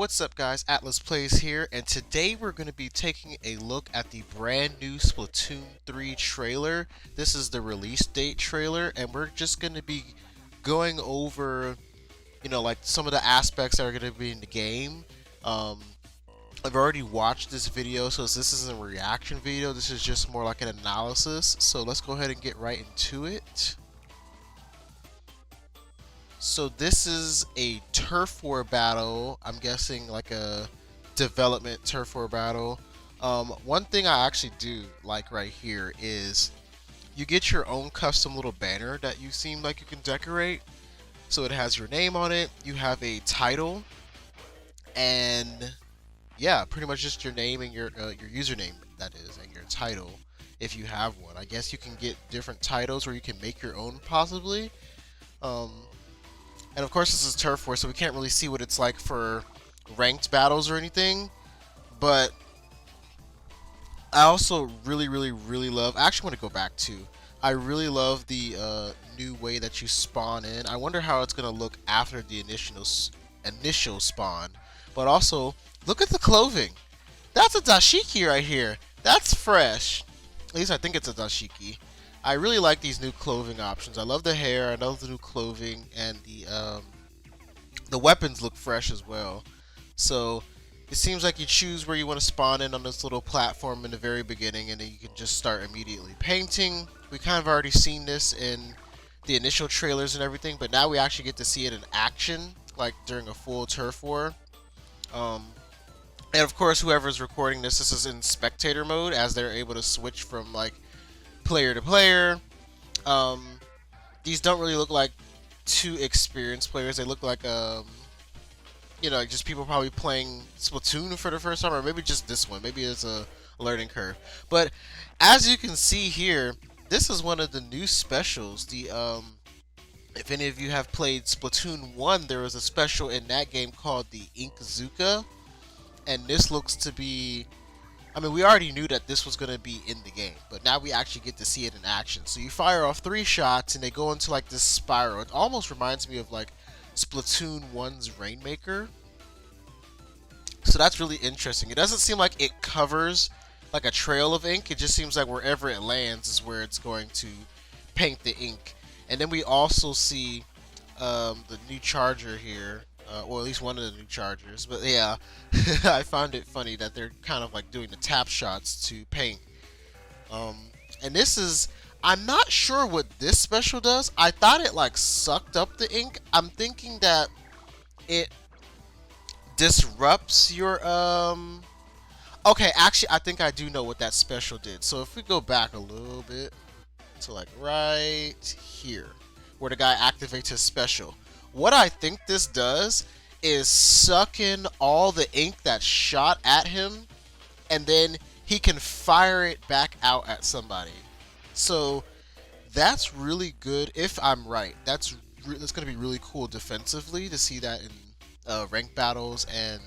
What's up guys, Atlas Plays here, and today we're going to be taking a look at the brand new Splatoon 3 trailer. This is the release date trailer, and we're just going to be going over, like some of the aspects that are going to be in the game. I've already watched this video, so this isn't a reaction video, this is just more like an analysis. So let's go ahead and get right into it. So this is a turf war battle. I'm guessing like a development turf war battle. One thing I actually do like right here is you get your own custom little banner that you seem like you can decorate. So it has your name on it. You have a title, and yeah, pretty much just your name and your username, that is, and your title if you have one. I guess you can get different titles, or you can make your own possibly. And of course this is Turf War, so we can't really see what it's like for ranked battles or anything. But I also really love, I actually want to go back to, I really love the new way that you spawn in. I wonder how it's going to look after the initial spawn. But also, look at the clothing. That's a dashiki right here. That's fresh. At least I think it's a dashiki. I really like these new clothing options. I love the hair, I love the new clothing, and the weapons look fresh as well. So it seems like you choose where you want to spawn in on this little platform in the very beginning, and then you can just start immediately painting. We kind of already seen this in the initial trailers and everything, but now we actually get to see it in action, like during a full turf war. And of course, whoever's recording this is in spectator mode, as they're able to switch from like player to player. These don't really look like too experienced players. They look like just people probably playing Splatoon for the first time, or maybe just this one. Maybe it's a learning curve. But as you can see here, this is one of the new specials. If any of you have played Splatoon 1, there was a special in that game called the Ink Zuka, and this looks to be, I mean, we already knew that this was going to be in the game, but now we actually get to see it in action. So you fire off 3 shots, and they go into like this spiral. It almost reminds me of like Splatoon 1's Rainmaker. So that's really interesting. It doesn't seem like it covers like a trail of ink. It just seems like wherever it lands is where it's going to paint the ink. And then we also see the new charger here. Or at least one of the new chargers. But yeah, I found it funny that they're kind of like doing the tap shots to paint. And this is, I'm not sure what this special does. I thought it like sucked up the ink. I'm thinking that it disrupts your okay, actually I think I do know what that special did. So if we go back a little bit to like right here, where the guy activates his special, what I think this does is suck in all the ink that's shot at him, and then he can fire it back out at somebody. So that's really good if I'm right. That's going to be really cool defensively to see that in ranked battles and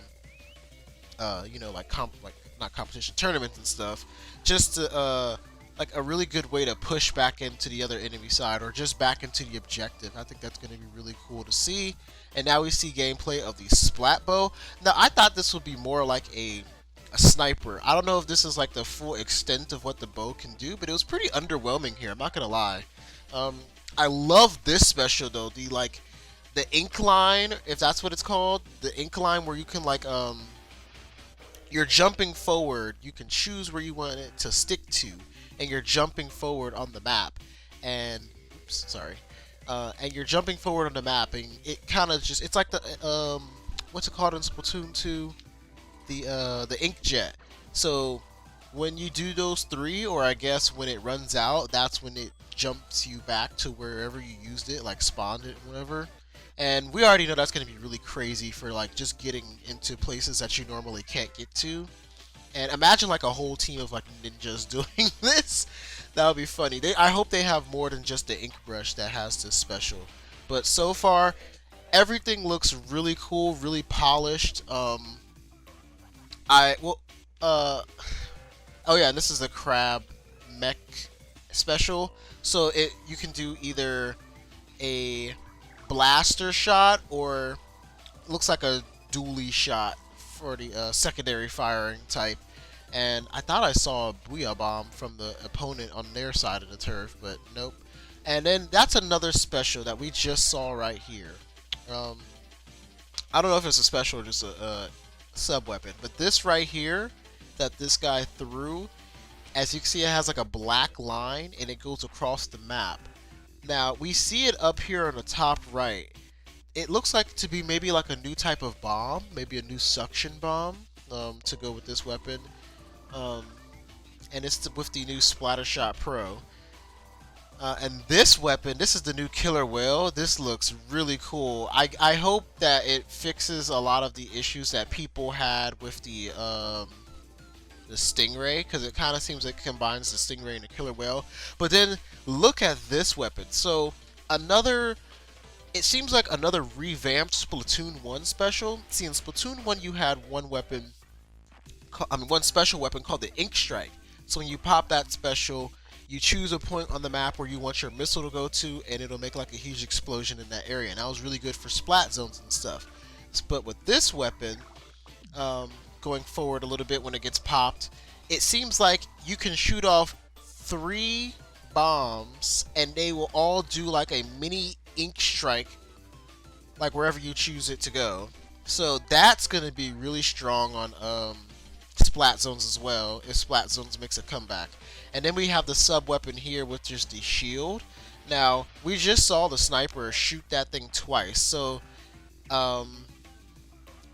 like not competition, tournaments and stuff. Just to like a really good way to push back into the other enemy side, or just back into the objective. I think that's going to be really cool to see. And now we see gameplay of the splat bow. Now I thought this would be more like a sniper. I don't know if this is like the full extent of what the bow can do, but it was pretty underwhelming here, I'm not gonna lie. I love this special though, the ink line, if that's what it's called, the ink line where you can like you're jumping forward, you can choose where you want it to stick to, and you're jumping forward on the map, and and you're jumping forward on the map, and it kind of just, it's like the what's it called in Splatoon 2, the ink jet. So when you do those 3, or I guess when it runs out, that's when it jumps you back to wherever you used it, like spawned it, whatever. And we already know that's going to be really crazy for like just getting into places that you normally can't get to. And imagine like a whole team of like ninjas doing this. That would be funny. I hope they have more than just the ink brush that has this special. But so far, everything looks really cool, really polished. Oh yeah, and this is the crab mech special. So you can do either a blaster shot, or looks like a dually shot for the secondary firing type. And I thought I saw a Booyah Bomb from the opponent on their side of the turf, but nope. And then that's another special that we just saw right here. Um, I don't know if it's a special or just a sub weapon, but this right here that this guy threw, as you can see, it has like a black line and it goes across the map. Now we see it up here on the top right. It looks like to be maybe like a new type of bomb, maybe a new suction bomb to go with this weapon. Um, and it's with the new Splattershot Pro. And this weapon, this is the new Killer Whale. This looks really cool. I hope that it fixes a lot of the issues that people had with the Stingray, because it kind of seems like it combines the Stingray and the Killer Whale. But then look at this weapon. So another, it seems like another revamped Splatoon 1 special. See, in Splatoon 1 you had one weapon, one special weapon called the Ink Strike. So when you pop that special, you choose a point on the map where you want your missile to go to, and it'll make like a huge explosion in that area. And that was really good for splat zones and stuff. But with this weapon, going forward a little bit when it gets popped, it seems like you can shoot off 3 bombs, and they will all do like a mini ink strike, like wherever you choose it to go. So that's going to be really strong on splat zones as well, if splat zones makes a comeback. And then we have the sub weapon here with just the shield. Now we just saw the sniper shoot that thing twice, so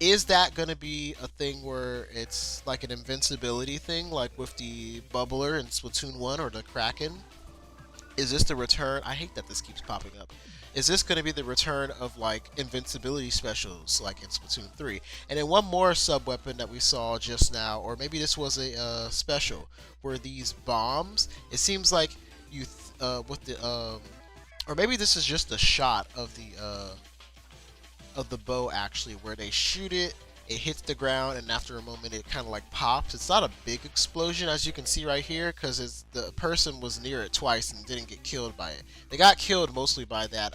is that going to be a thing where it's like an invincibility thing, like with the bubbler in Splatoon 1 or the Kraken? Is this the return? I hate that this keeps popping up. Is this going to be the return of like invincibility specials like in Splatoon 3? And then one more sub weapon that we saw just now, or maybe this was a special, were these bombs. It seems like you with the or maybe this is just a shot of the bow actually, where they shoot it, it hits the ground, and after a moment it kind of like pops. It's not a big explosion as you can see right here, because the person was near it twice and didn't get killed by it. They got killed mostly by that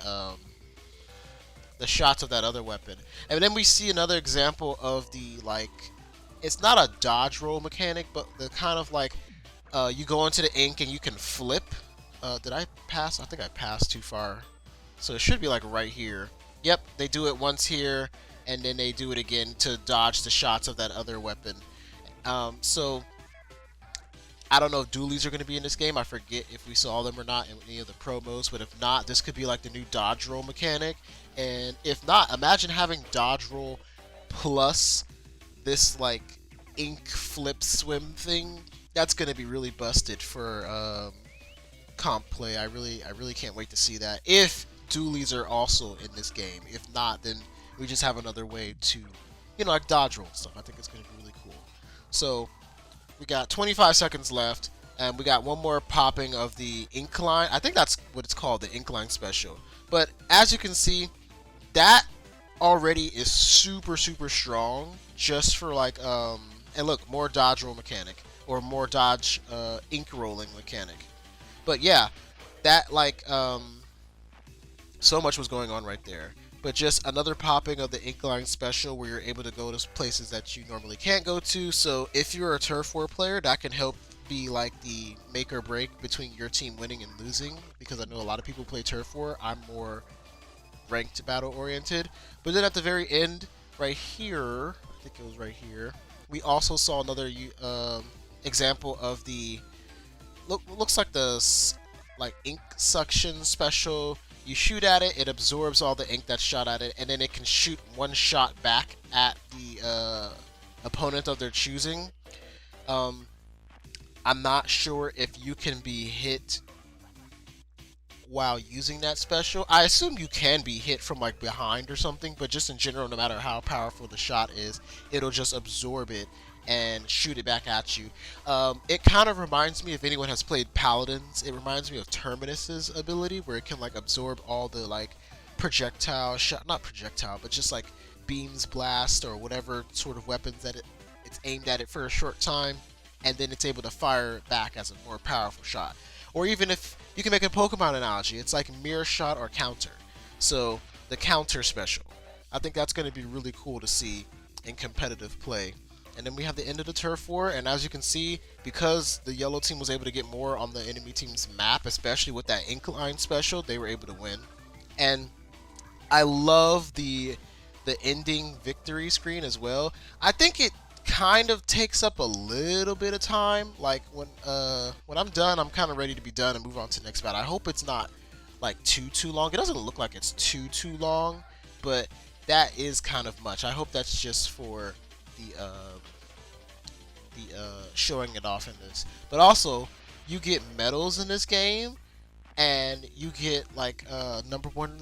the shots of that other weapon. And then we see another example of the, like, it's not a dodge roll mechanic, but the kind of like you go into the ink and you can flip. Did I pass? I think I passed too far. So it should be like right here. Yep, they do it once here, and then they do it again to dodge the shots of that other weapon. So I don't know if dualies are going to be in this game. I forget if we saw them or not in any of the promos, but if not, this could be like the new dodge roll mechanic. And if not, imagine having dodge roll plus this like ink flip swim thing. That's going to be really busted for comp play. I really can't wait to see that. If dualies are also in this game. If not, then we just have another way to, you know, like dodge roll and stuff. I think it's going to be really cool. So we got 25 seconds left, and we got one more popping of the incline. I think that's what it's called, the incline special. But as you can see, that already is super strong, just for like and look, more dodge roll mechanic, or more dodge ink rolling mechanic. But yeah, that like so much was going on right there. But just another popping of the Inkline special where you're able to go to places that you normally can't go to. So if you're a Turf War player, that can help be like the make or break between your team winning and losing, because I know a lot of people play Turf War. I'm more ranked battle oriented. But then at the very end right here, I think it was right here, we also saw another example of the looks like the like ink suction special. You shoot at it, it absorbs all the ink that's shot at it, and then it can shoot one shot back at the opponent of their choosing. I'm not sure if you can be hit while using that special. I assume you can be hit from like behind or something, but just in general, no matter how powerful the shot is, it'll just absorb it and shoot it back at you. It kind of reminds me, if anyone has played Paladins, it reminds me of Terminus's ability, where it can like absorb all the like projectile shot, not projectile, but just like beams, blast, or whatever sort of weapons that it's aimed at it for a short time, and then it's able to fire back as a more powerful shot. Or even if you can make a Pokemon analogy, it's like mirror shot or counter. So the counter special. I think that's going to be really cool to see in competitive play. And then we have the end of the turf war, and as you can see, because the yellow team was able to get more on the enemy team's map, especially with that incline special, they were able to win. And I love the ending victory screen as well. I think it kind of takes up a little bit of time. Like when I'm done, I'm kind of ready to be done and move on to the next battle. I hope it's not like too long. It doesn't look like it's too long, but that is kind of much. I hope that's just for the showing it off in this. But also, you get medals in this game, and you get like number one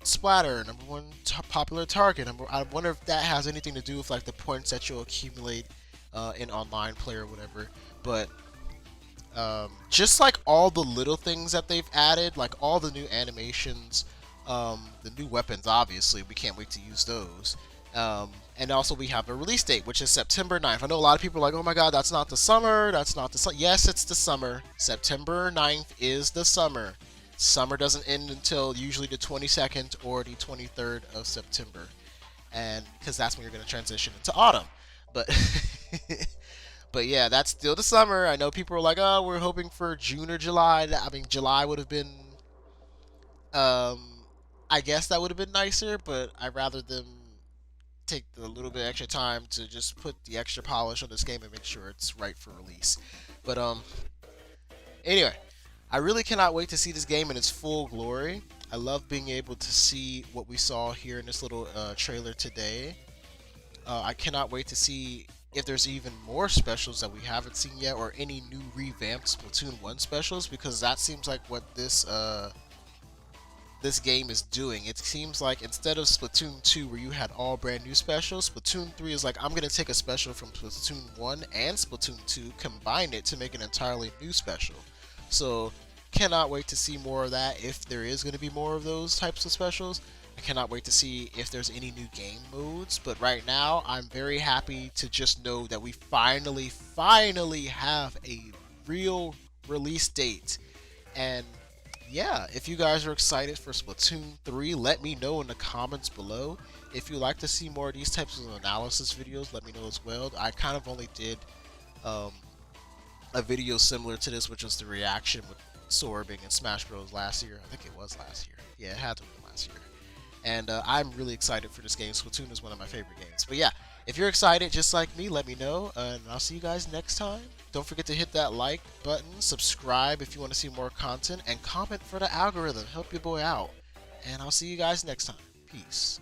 splatter, number one popular target. I wonder if that has anything to do with like the points that you'll accumulate in online play or whatever. But just like all the little things that they've added, like all the new animations, the new weapons, obviously, we can't wait to use those. And also we have a release date, which is September 9th. I know a lot of people are like, oh my god, that's not the summer, that's not the summer. Yes, it's the summer. September 9th is the summer. Summer doesn't end until usually the 22nd or the 23rd of September. And because that's when you're going to transition into autumn. But but yeah, that's still the summer. I know people are like, oh, we're hoping for June or July. I mean, July would have been, um, I guess that would have been nicer, but I'd rather them take a little bit extra time to just put the extra polish on this game and make sure it's right for release. But anyway, I really cannot wait to see this game in its full glory. I love being able to see what we saw here in this little trailer today. I cannot wait to see if there's even more specials that we haven't seen yet, or any new revamped Splatoon 1 specials, because that seems like what this game is doing. It seems like instead of Splatoon 2 where you had all brand new specials, Splatoon 3 is like, I'm going to take a special from Splatoon 1 and Splatoon 2, combine it to make an entirely new special. So cannot wait to see more of that, if there is going to be more of those types of specials. I cannot wait to see if there's any new game modes, but right now I'm very happy to just know that we finally have a real release date. And yeah, if you guys are excited for Splatoon 3, let me know in the comments below. If you'd like to see more of these types of analysis videos, let me know as well. I kind of only did a video similar to this, which was the reaction with Sora being in Smash Bros. Last year. I think it was last year. Yeah, it had to be last year. And I'm really excited for this game. Splatoon is one of my favorite games. But yeah, if you're excited just like me, let me know. And I'll see you guys next time. Don't forget to hit that like button, subscribe if you want to see more content, and comment for the algorithm. Help your boy out. And I'll see you guys next time. Peace.